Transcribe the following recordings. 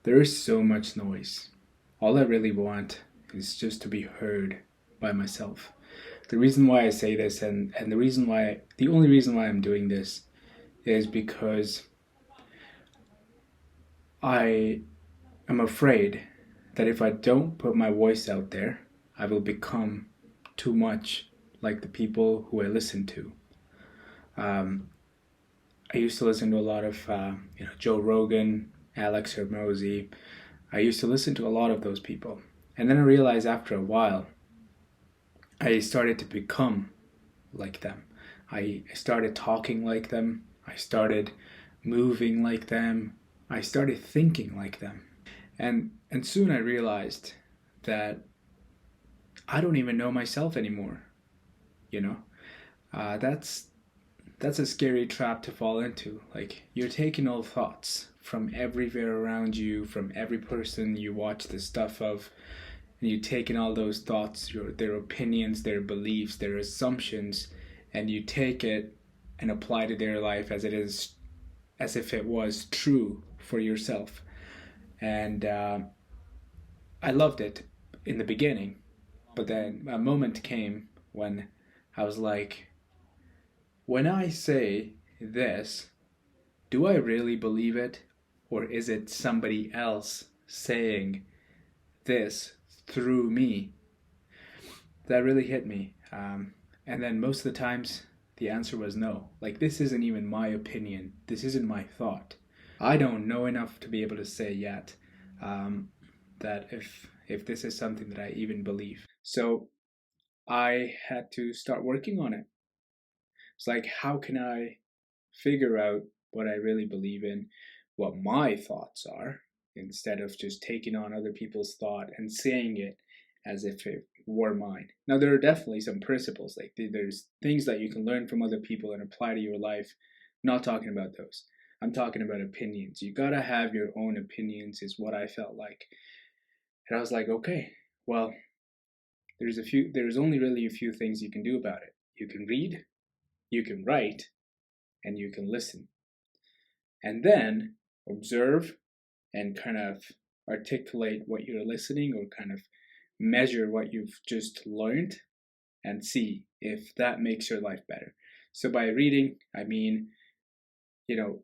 There is so much noise. All I really want is just to be heard by myself. The reason why I say this and the only reason why I'm doing this is because I am afraid that if I don't put my voice out there, I will become too much like the people who I listen to. Um, I used to listen to a lot of Joe Rogan, Alex Hermosi. I used to listen to a lot of those people, and then I realized after a while I started to become like them. I started talking like them. I started moving like them. I started thinking like them. And soon I realized that I don't even know myself anymore. You know, that's a scary trap to fall into. Like you're taking all thoughts from everywhere around you, from every person you watch the stuff of, and you taking all those thoughts, their opinions, their beliefs, their assumptions, and you take it and apply to their life as it is, as if it was true for yourself. And I loved it in the beginning, but then a moment came when I was like, when I say this, do I really believe it? Or is it somebody else saying this through me? That really hit me. And then most of the times, the answer was no. Like, this isn't even my opinion. This isn't my thought. I don't know enough to be able to say yet that if this is something that I even believe. So I had to start working on it. It's like, how can I figure out what I really believe in, what my thoughts are, instead of just taking on other people's thought and saying it as if it were mine. Now, there are definitely some principles, like there's things that you can learn from other people and apply to your life. I'm not talking about those. I'm talking about opinions. You gotta have your own opinions, is what I felt like. And I was like, okay, well, there's only really a few things you can do about it. You can read, you can write, and you can listen. And then observe and kind of articulate what you're listening, or kind of measure what you've just learned and see if that makes your life better. So by reading, I mean, you know,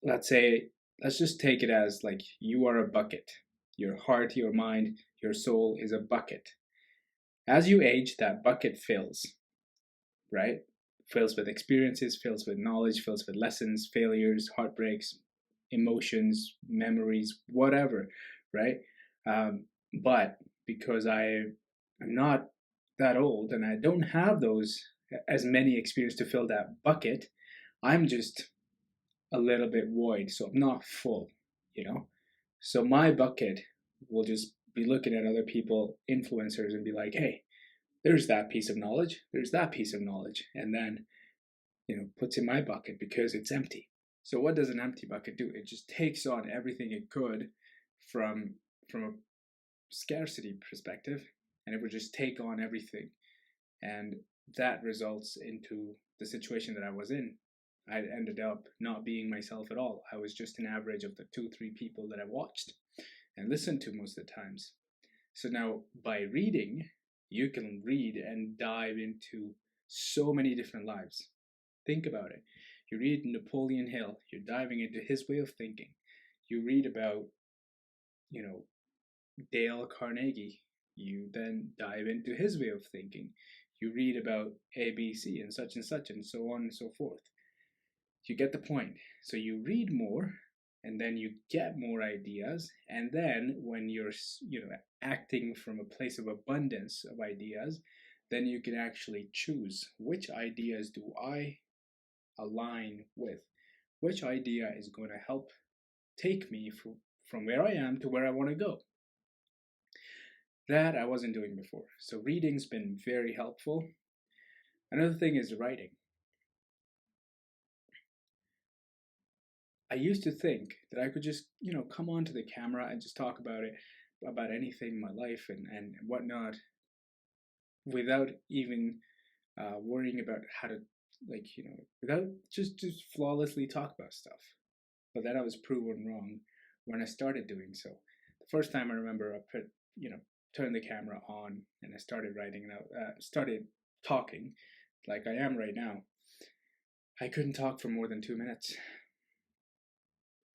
let's say, let's just take it as like you are a bucket. Your heart, your mind, your soul is a bucket. As you age, that bucket fills, right? Fills with experiences, fills with knowledge, fills with lessons, failures, heartbreaks, emotions, memories, whatever, right? But because I'm not that old and I don't have those as many experiences to fill that bucket, I'm just a little bit void, so I'm not full, you know. So my bucket will just be looking at other people, influencers, and be like, hey, there's that piece of knowledge, there's that piece of knowledge, and then puts in my bucket because it's empty. So what does an empty bucket do? It just takes on everything it could from from a scarcity perspective, and it would just take on everything, and that results into the situation that I was in. I ended up not being myself at all. I was just an average of the 2 3 people that I watched and listened to most of the times. So now by reading, you can read and dive into so many different lives. Think about it. You read Napoleon Hill, you're diving into his way of thinking. You read about, you know, Dale Carnegie, you then dive into his way of thinking. You read about ABC and so on and so forth. You get the point. So you read more, and then you get more ideas, and then when you're acting from a place of abundance of ideas, then you can actually choose, which ideas do I align with, which idea is going to help take me from where I am to where I want to go. That I wasn't doing before. So reading's been very helpful. Another thing is writing. I used to think that I could just, come onto the camera and just talk about it, about anything in my life and whatnot, without even worrying about how to, without just flawlessly talk about stuff. But then I was proven wrong when I started doing so. The first time I remember I put, turned the camera on and I started writing and I started talking like I am right now. I couldn't talk for more than 2 minutes.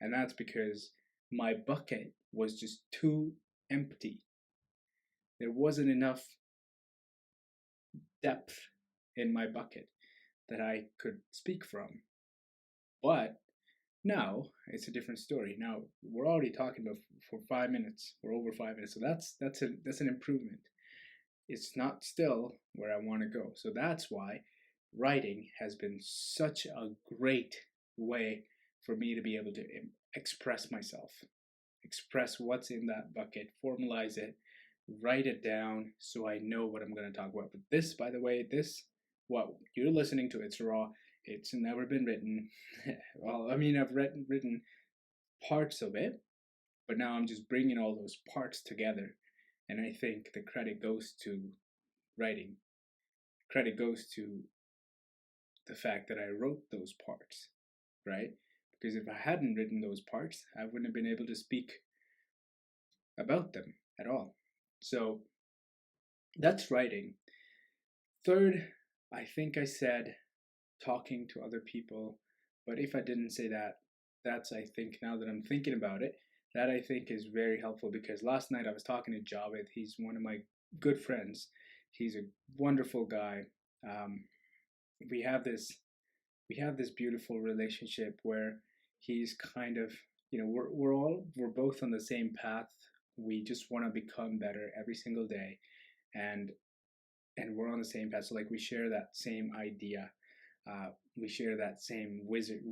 And that's because my bucket was just too empty. There wasn't enough depth in my bucket that I could speak from. But now it's a different story. Now we're already talking about for 5 minutes. We're over 5 minutes, so that's an improvement. It's not still where I want to go. So that's why writing has been such a great way for me to be able to express myself, express what's in that bucket, formalize it, write it down so I know what I'm going to talk about. But this, by the way, what you're listening to, it's raw. It's never been written. Well, I mean, I've written parts of it, but now I'm just bringing all those parts together. And I think the credit goes to writing. Credit goes to the fact that I wrote those parts, right? Because if I hadn't written those parts, I wouldn't have been able to speak about them at all. So that's writing. Third, I think I said talking to other people, but if I didn't say that, that's, I think, now that I'm thinking about it, that I think is very helpful, because last night I was talking to Javed. He's one of my good friends. He's a wonderful guy. Um, we have this beautiful relationship where he's kind of, we're both on the same path. We just want to become better every single day, and we're on the same path. So like we share that same idea, we share that same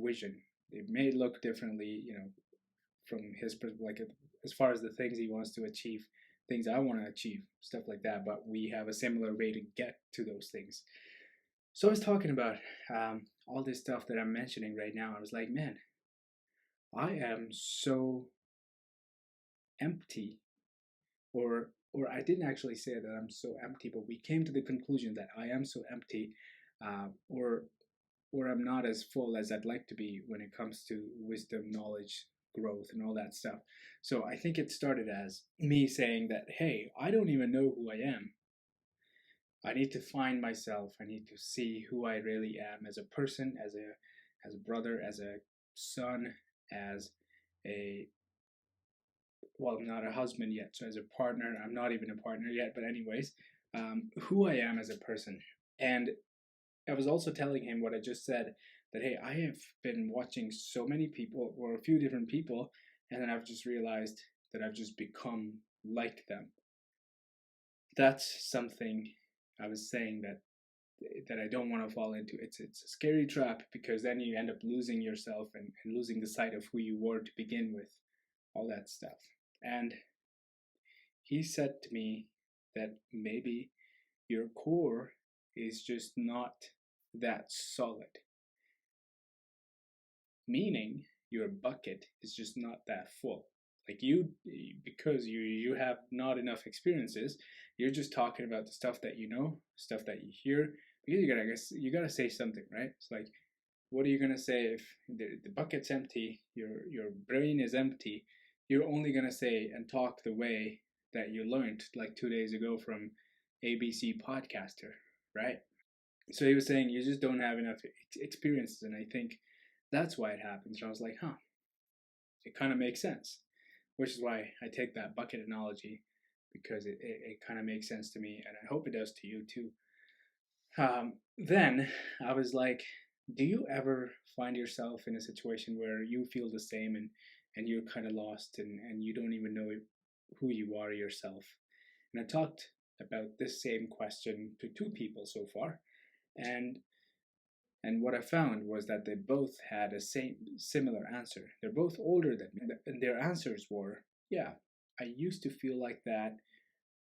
vision. It may look differently, from his perspective, like as far as the things he wants to achieve, things I want to achieve, stuff like that. But we have a similar way to get to those things. So I was talking about all this stuff that I'm mentioning right now. I was like, man, I am so empty, or I didn't actually say that I'm so empty, but we came to the conclusion that I am so empty, or I'm not as full as I'd like to be when it comes to wisdom, knowledge, growth, and all that stuff. So I think it started as me saying that, hey, I don't even know who I am. I need to find myself. I need to see who I really am as a person, as a brother, as a son, as a, well, I'm not a husband yet, so as a partner. I'm not even a partner yet, but anyways, who I am as a person. And I was also telling him what I just said, that hey, I have been watching so many people, or a few different people, and then I've just realized that I've just become like them. That's something I was saying that I don't want to fall into. It's a scary trap, because then you end up losing yourself and losing the sight of who you were to begin with, all that stuff. And he said to me that maybe your core is just not that solid, meaning your bucket is just not that full. Like because you have not enough experiences, you're just talking about the stuff that you know, stuff that you hear, because you gotta say something, right? It's like, what are you gonna say if the bucket's empty, your brain is empty? You're only gonna say and talk the way that you learned like 2 days ago from ABC podcaster, right? So he was saying you just don't have enough experiences, and I think that's why it happens. And I was like, huh, it kind of makes sense, which is why I take that bucket analogy, because it kind of makes sense to me, and I hope it does to you too. Then I was like, do you ever find yourself in a situation where you feel the same, and you're kind of lost, and you don't even know who you are yourself? And I talked about this same question to two people so far, and what I found was that they both had a similar answer. They're both older than me, and their answers were, yeah, I used to feel like that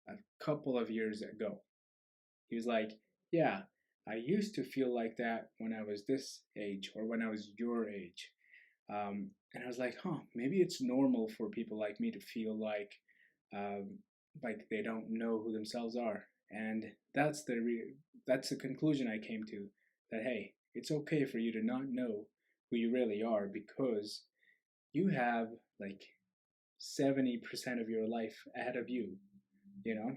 a couple of years ago. He was like, yeah, I used to feel like that when I was this age, or when I was your age. And I was like, huh, maybe it's normal for people like me to feel like they don't know who themselves are. And that's the conclusion I came to, that hey, it's okay for you to not know who you really are, because you have like 70% of your life ahead of you, you know.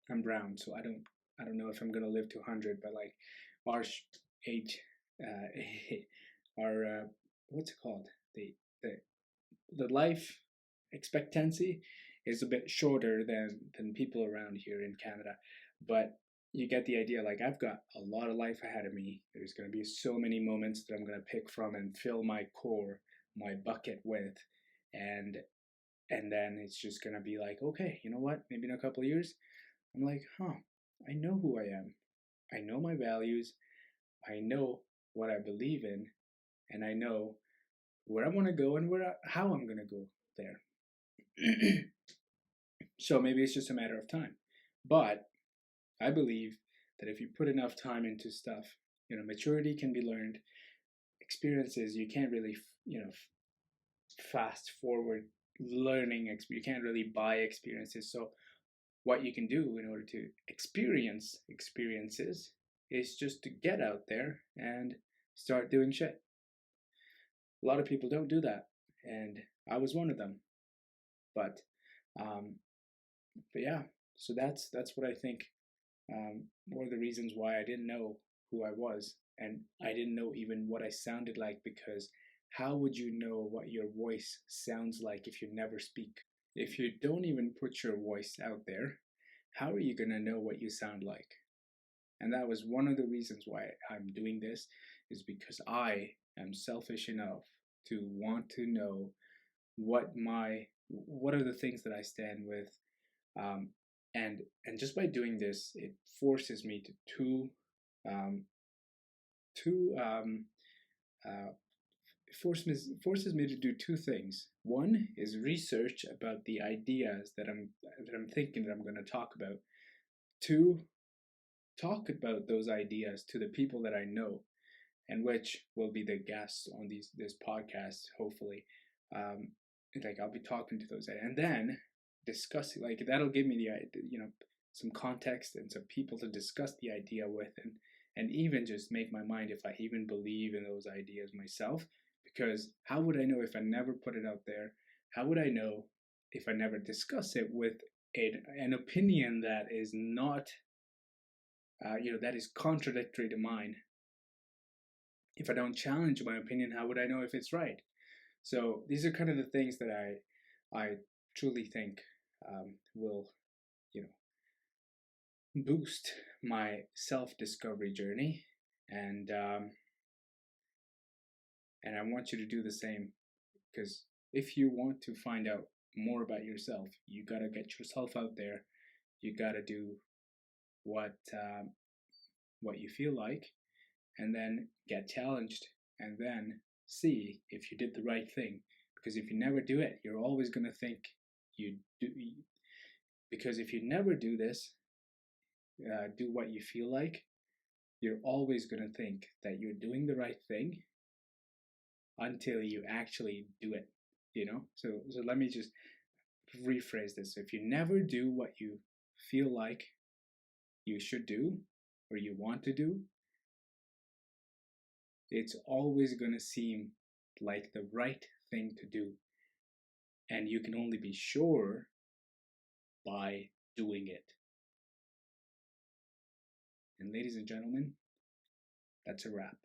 I'm brown, so I don't know if I'm gonna live to 100, but like our age, our what's it called? The the life expectancy is a bit shorter than people around here in Canada, but you get the idea. Like I've got a lot of life ahead of me. There's going to be so many moments that I'm going to pick from and fill my core, my bucket with, and and then it's just going to be like, okay, you know what? Maybe in a couple of years, I'm like, huh, I know who I am. I know my values. I know what I believe in, and I know where I want to go and how I'm going to go there. So maybe it's just a matter of time. But I believe that if you put enough time into stuff, maturity can be learned. Experiences, you can't really, fast forward learning. You can't really buy experiences. So what you can do in order to experience experiences is just to get out there and start doing shit. A lot of people don't do that, and I was one of them. But um, but yeah, so that's what I think. One of the reasons why I didn't know who I was, and I didn't know even what I sounded like, because how would you know what your voice sounds like if you never speak? If you don't even put your voice out there, how are you going to know what you sound like? And that was one of the reasons why I'm doing this, is because I am selfish enough to want to know what are the things that I stand with, um, and just by doing this, it forces me to um, two uh, forces me to do two things. One is research about the ideas that I'm thinking that I'm going to talk about. Two, talk about those ideas to the people that I know, and which will be the guests on this podcast, hopefully. Um, like I'll be talking to those, and then discussing. Like that'll give me some context and some people to discuss the idea with, and even just make my mind if I even believe in those ideas myself. Because how would I know if I never put it out there? How would I know if I never discuss it with an opinion that is not that is contradictory to mine? If I don't challenge my opinion, how would I know if it's right? So these are kind of the things that I truly think will you know boost my self discovery journey, and and I want you to do the same, because if you want to find out more about yourself, you gotta get yourself out there. You gotta do what what you feel like, and then get challenged, and then see if you did the right thing. Because if you never do it, you're always going to think you do. Because if you never do this, do what you feel like, you're always going to think that you're doing the right thing until you actually do it. So let me just rephrase this. If you never do what you feel like you should do or you want to do, it's always going to seem like the right thing to do. And you can only be sure by doing it. And ladies and gentlemen, that's a wrap.